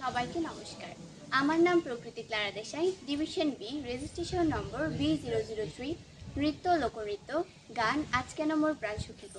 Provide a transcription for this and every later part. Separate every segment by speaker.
Speaker 1: সবাইকে নমস্কার। আমার নাম Prakriti Clara Desai, division B, registration number B003, নৃত্য লোকনৃত্য গান আজ কেন মোর প্রাণ শুকিব।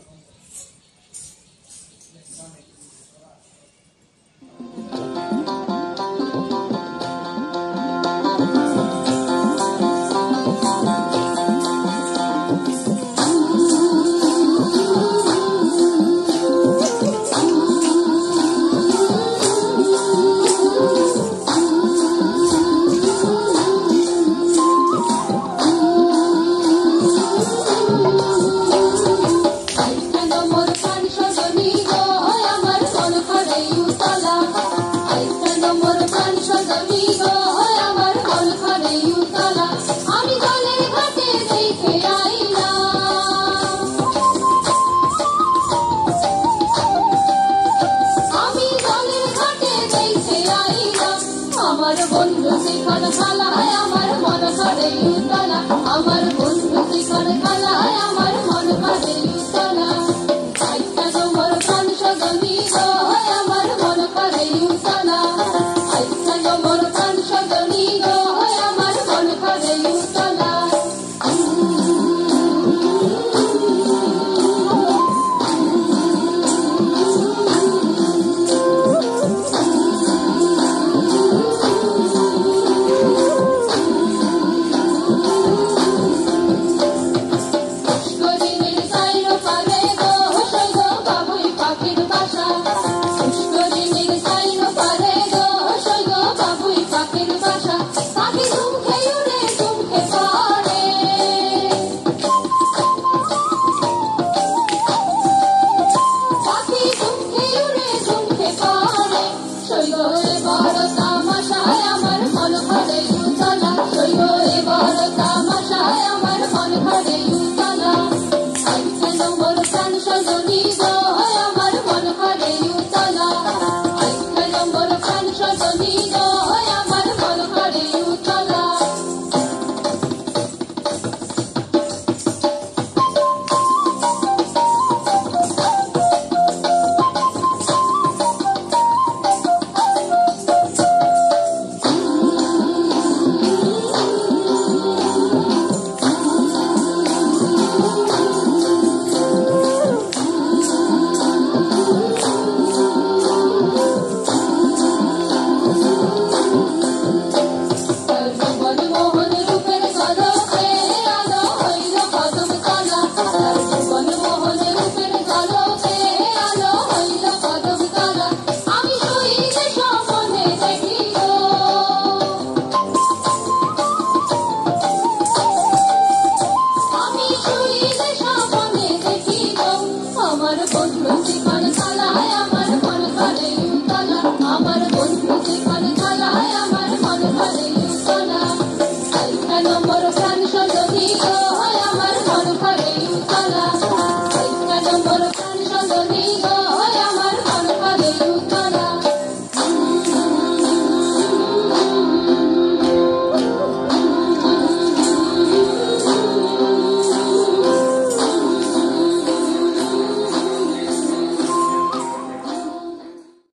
Speaker 2: আমার বন্ধু শিখর খালায় আমার মন করে উতলা, আমার বন্ধু শিখর খালায় আমার মন করে উতলা। আইসা মোর প্রাণ সজনী গো আমার মন করে উতলা, আইসা মোর প্রাণ সজনী গো আমার মন করে উতলা। আমার বন্ধু শিখর খালায়